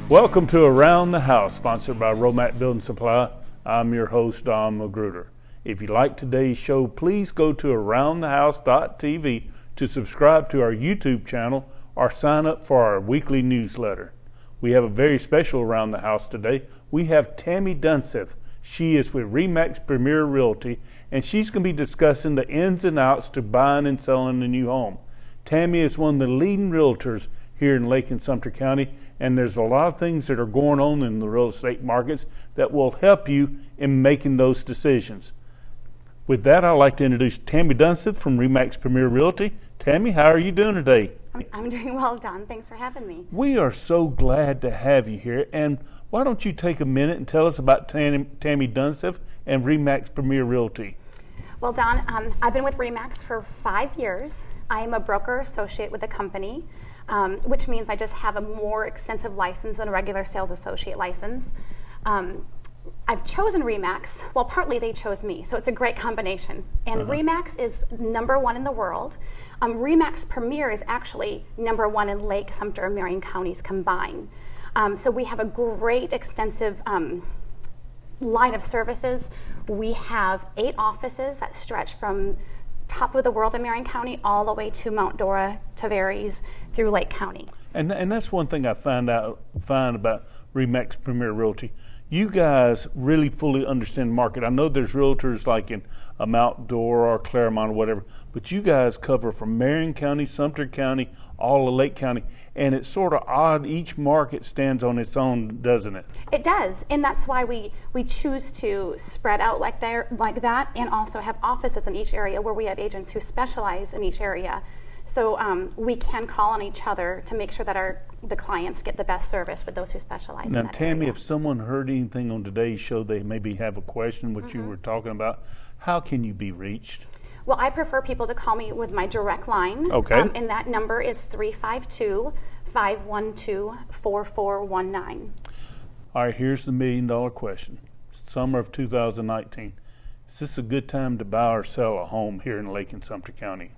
Welcome to Around the House, sponsored by Romac Building Supply. I'm your host, Don Magruder. If you like today's show, please go to aroundthehouse.tv to subscribe to our YouTube channel or sign up for our weekly newsletter. We have a very special Around the House today. We have Tammy Dunseath. She is with RE/MAX Premier Realty, and she's going to be discussing the ins and outs to buying and selling a new home. Tammy is one of the leading realtors here in Lake and Sumter County, and there's a lot of things that are going on in the real estate markets that will help you in making those decisions. With that, I'd like to introduce Tammy Dunseath from RE/MAX Premier Realty. Tammy, how are you doing today? I'm doing well, Don. Thanks for having me. We are so glad to have you here, and why don't you take a minute and tell us about Tammy Dunseath and RE/MAX Premier Realty? Well, Don, I've been with RE/MAX for 5 years. I am a broker associate with the company, which means I just have a more extensive license than a regular sales associate license. I've chosen RE/MAX, well, partly they chose me, so it's a great combination. And RE/MAX is #1 in the world. RE/MAX Premier is actually #1 in Lake, Sumter, and Marion counties combined. So we have a great extensive line of services. We have 8 offices that stretch from top of the world in Marion County all the way to Mount Dora, Tavares, through Lake County. And that's one thing I find about RE/MAX Premier Realty. You guys really fully understand the market. I know there's realtors like in Mount Dora or Claremont or whatever, but you guys cover from Marion County, Sumter County, all of Lake County, and it's sort of odd. Each market stands on its own, doesn't it? It does, and that's why we choose to spread out like that, and also have offices in each area where we have agents who specialize in each area. So we can call on each other to make sure that the clients get the best service with those who specialize in that Tammy, area. if someone heard anything on today's show, they maybe have a question, what you were talking about, how can you be reached? Well, I prefer people to call me with my direct line. Okay. And that number is 352-512-4419. All right, here's the $1 million question. Summer of 2019. Is this a good time to buy or sell a home here in Lake and Sumter County?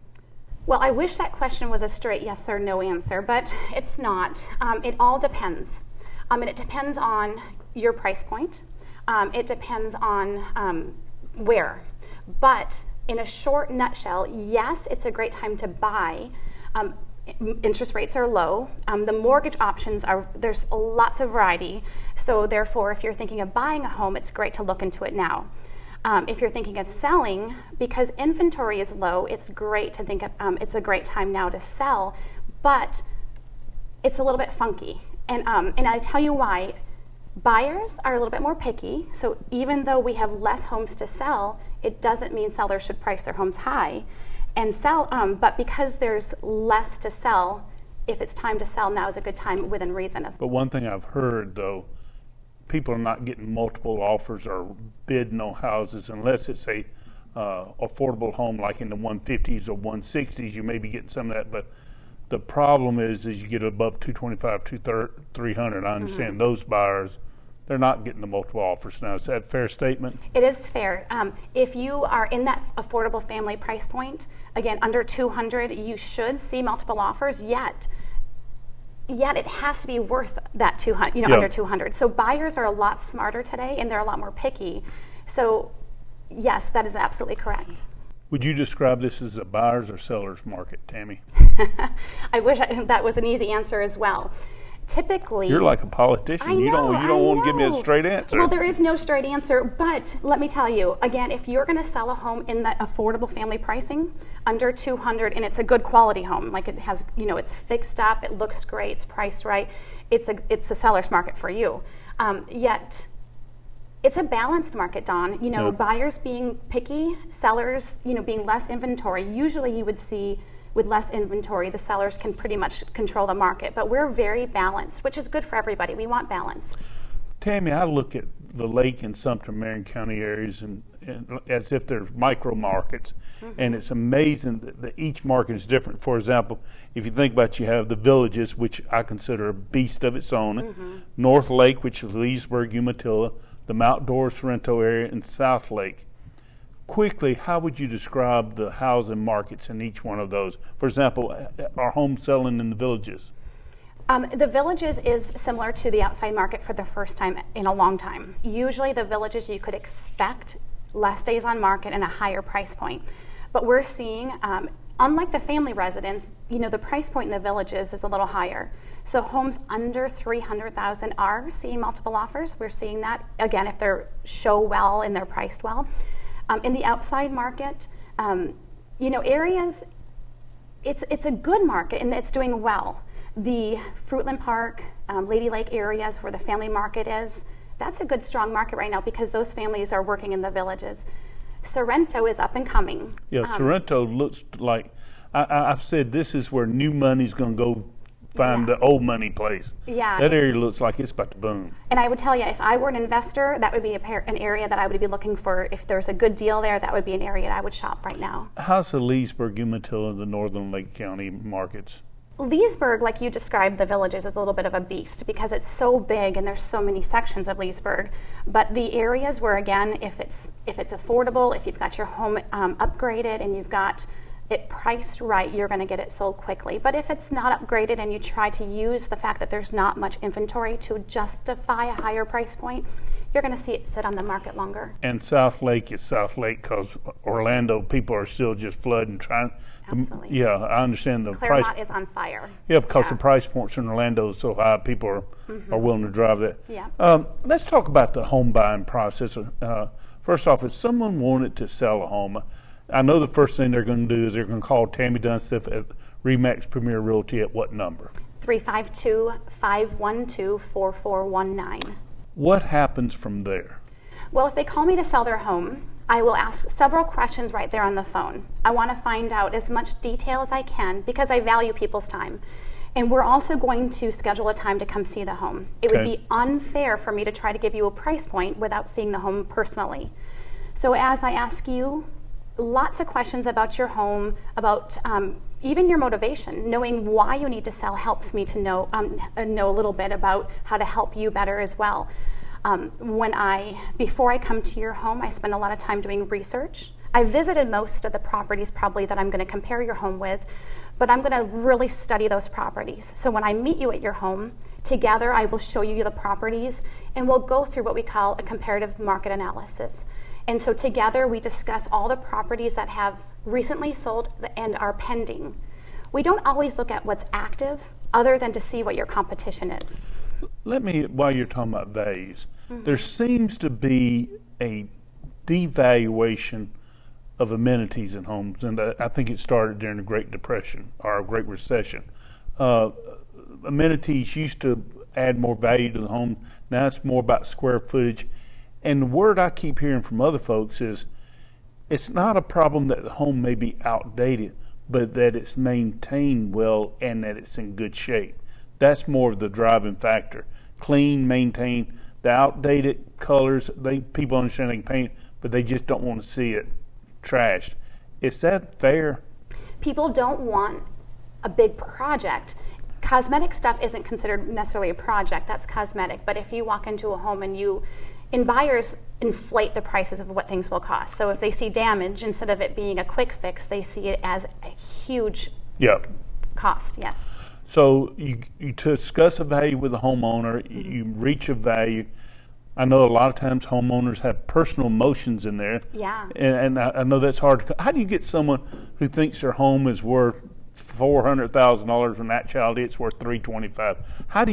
Well, I wish that question was a straight yes or no answer, but it's not. It all depends. And it depends on your price point. It depends on where. But in a short nutshell, yes, it's a great time to buy. Interest rates are low. The mortgage options there's lots of variety. So therefore, if you're thinking of buying a home, it's great to look into it now. If you're thinking of selling, because inventory is low, it's great to think of, it's a great time now to sell, but it's a little bit funky. And I tell you why. Buyers are a little bit more picky, so even though we have less homes to sell, it doesn't mean sellers should price their homes high and sell, but because there's less to sell, if it's time to sell, now is a good time within reason. But one thing I've heard, though, people are not getting multiple offers or bidding on houses unless it's a affordable home like in the 150s or 160s. You may be getting some of that, but the problem is you get above 225, 300. I understand those buyers, they're not getting the multiple offers now. Is that a fair statement? It is fair. If you are in that affordable family price point, again, under 200, you should see multiple offers, yet it has to be worth that 200, under 200. So buyers are a lot smarter today, and they're a lot more picky. So yes, that is absolutely correct. Would you describe this as a buyer's or seller's market, Tammy? I wish that was an easy answer as well. Typically, you're like a politician. You don't want to give me a straight answer. Well, there is no straight answer, but let me tell you again, if you're going to sell a home in the affordable family pricing under 200, and it's a good quality home, like it has, it's fixed up, it looks great, it's priced right, it's a seller's market for you. Yet it's a balanced market, Don. Buyers being picky, sellers, being less inventory. Usually you would see with less inventory, the sellers can pretty much control the market. But we're very balanced, which is good for everybody. We want balance. Tammy, I look at the Lake and Sumter, Marion County areas and as if they're micro markets, and it's amazing that each market is different. For example, if you think about, you have the Villages, which I consider a beast of its own, North Lake, which is Leesburg, Umatilla, the Mount Dora, Sorrento area, and South Lake. Quickly, how would you describe the housing markets in each one of those? For example, are homes selling in the Villages? The Villages is similar to the outside market for the first time in a long time. Usually the Villages you could expect less days on market and a higher price point. But we're seeing, unlike the family residence, the price point in the Villages is a little higher. So homes under $300,000 are seeing multiple offers. We're seeing that, again, if they're show well and they're priced well. In the outside market, areas, it's a good market and it's doing well. The Fruitland Park, Lady Lake areas where the family market is, that's a good strong market right now because those families are working in the Villages. Sorrento is up and coming. Yeah, Sorrento looks like, I've said this is where new money's going to go find the old money place. Yeah. That area looks like it's about to boom. And I would tell you, if I were an investor, that would be an area that I would be looking for. If there's a good deal there, that would be an area that I would shop right now. How's the Leesburg, Umatilla, the northern Lake County markets? Leesburg, like you described, the Villages is a little bit of a beast because it's so big and there's so many sections of Leesburg. But the areas where, again, if it's affordable, if you've got your home upgraded and you've got it priced right, you're going to get it sold quickly. But if it's not upgraded and you try to use the fact that there's not much inventory to justify a higher price point, you're going to see it sit on the market longer. And South Lake is South Lake because Orlando people are still just flooding trying. Absolutely. Yeah, I understand the Claremont price. is on fire. Yeah, because the price points in Orlando is so high, people are willing to drive that. Yeah. Let's talk about the home buying process. First off, if someone wanted to sell a home, I know the first thing they're going to do is they're going to call Tammy Dunseath at RE/MAX Premier Realty at what number? 352-512-4419. What happens from there? Well, if they call me to sell their home, I will ask several questions right there on the phone. I want to find out as much detail as I can because I value people's time. And we're also going to schedule a time to come see the home. It would be unfair for me to try to give you a price point without seeing the home personally. So as I ask you lots of questions about your home, about even your motivation, knowing why you need to sell helps me to know a little bit about how to help you better as well. Before I come to your home, I spend a lot of time doing research. I visited most of the properties probably that I'm going to compare your home with, but I'm going to really study those properties. So when I meet you at your home, together I will show you the properties and we'll go through what we call a comparative market analysis. And so together we discuss all the properties that have recently sold and are pending. We don't always look at what's active other than to see what your competition is. While you're talking about values, there seems to be a devaluation of amenities in homes, and I think it started during the Great Depression or Great Recession. Amenities used to add more value to the home. Now it's more about square footage. And the word I keep hearing from other folks is it's not a problem that the home may be outdated, but that it's maintained well and that it's in good shape. That's more of the driving factor. Clean, maintained. The outdated colors, people understand they can paint, but they just don't want to see it trashed. Is that fair? People don't want a big project. Cosmetic stuff isn't considered necessarily a project. That's cosmetic. But if you walk into a home and buyers inflate the prices of what things will cost. So if they see damage, instead of it being a quick fix, they see it as a huge cost, yes. So you discuss a value with the homeowner, you reach a value. I know a lot of times homeowners have personal emotions in there. Yeah. And I know that's hard. How do you get someone who thinks their home is worth $400,000 when actually it's worth $325,000? How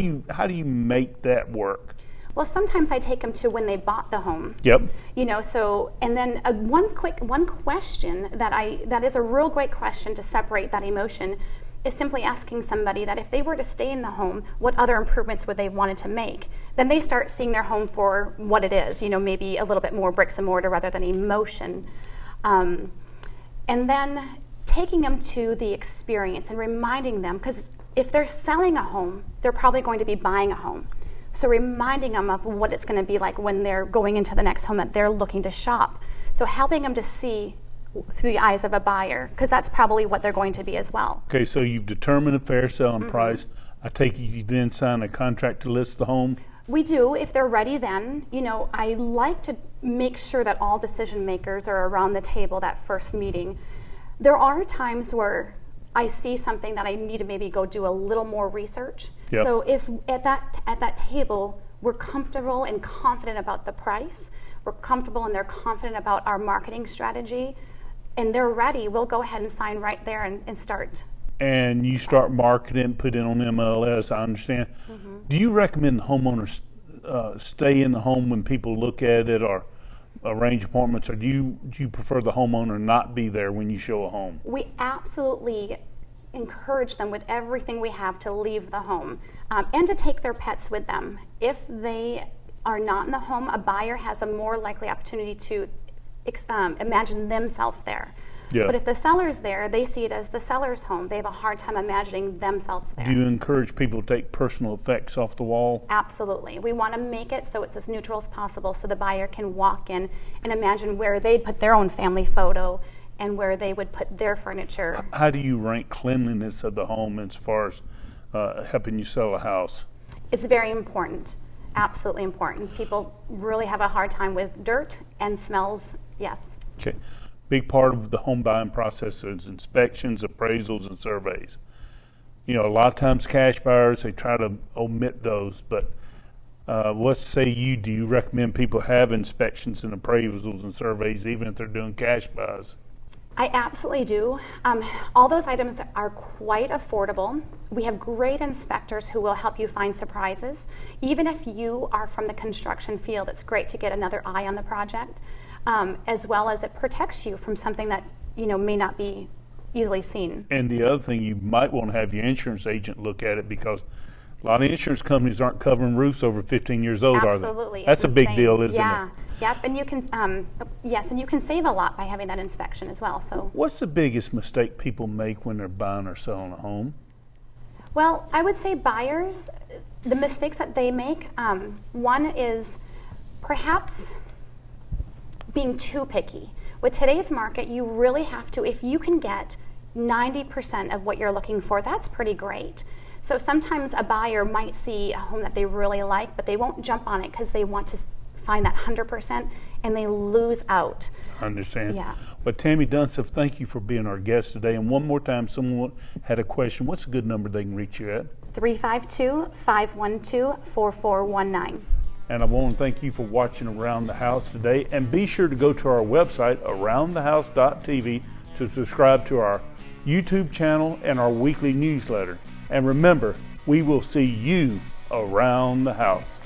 do you make that work? Well, sometimes I take them to when they bought the home. Yep. And then one question that is a real great question to separate that emotion is simply asking somebody that if they were to stay in the home, what other improvements would they wanted to make? Then they start seeing their home for what it is, maybe a little bit more bricks and mortar rather than emotion. And then taking them to the experience and reminding them, because if they're selling a home, they're probably going to be buying a home. So reminding them of what it's going to be like when they're going into the next home that they're looking to shop. So helping them to see through the eyes of a buyer, because that's probably what they're going to be as well. Okay, so you've determined a fair selling price. I take it you then sign a contract to list the home? We do, if they're ready then. I like to make sure that all decision makers are around the table that first meeting. There are times where I see something that I need to maybe go do a little more research. Yep. So if at that table we're comfortable and confident about the price, we're comfortable and they're confident about our marketing strategy, and they're ready, we'll go ahead and sign right there and start. And you start marketing, put it on MLS, I understand. Mm-hmm. Do you recommend homeowners stay in the home when people look at it or arrange appointments, or do you prefer the homeowner not be there when you show a home? We absolutely encourage them with everything we have to leave the home and to take their pets with them. If they are not in the home, a buyer has a more likely opportunity to imagine themselves there. Yeah. But if the seller's there, they see it as the seller's home. They have a hard time imagining themselves there. Do you encourage people to take personal effects off the wall? Absolutely. We want to make it so it's as neutral as possible so the buyer can walk in and imagine where they'd put their own family photo and where they would put their furniture. How do you rank cleanliness of the home as far as helping you sell a house? It's very important. Absolutely important. People really have a hard time with dirt and smells, yes. Okay. Big part of the home buying process is inspections, appraisals, and surveys. You know, a lot of times cash buyers, they try to omit those, but what say you? Do you recommend people have inspections and appraisals and surveys even if they're doing cash buys? I absolutely do. All those items are quite affordable. We have great inspectors who will help you find surprises. Even if you are from the construction field, it's great to get another eye on the project. As well as it protects you from something that may not be easily seen. And the other thing, you might want to have your insurance agent look at it because a lot of insurance companies aren't covering roofs over 15 years old, Absolutely. Are they? That's a big deal, isn't yeah. it? Yep, and you can, yes, and you can save a lot by having that inspection as well. So, what's the biggest mistake people make when they're buying or selling a home? Well, I would say buyers, the mistakes that they make, one is perhaps being too picky. With today's market, you really have to, if you can get 90% of what you're looking for, that's pretty great. So sometimes a buyer might see a home that they really like, but they won't jump on it because they want to find that 100% and they lose out. I understand. Yeah. But Tammy Dunseath, thank you for being our guest today. And one more time, someone had a question. What's a good number they can reach you at? 352-512-4419. And I want to thank you for watching Around the House today. And be sure to go to our website, aroundthehouse.tv, to subscribe to our YouTube channel and our weekly newsletter. And remember, we will see you around the house.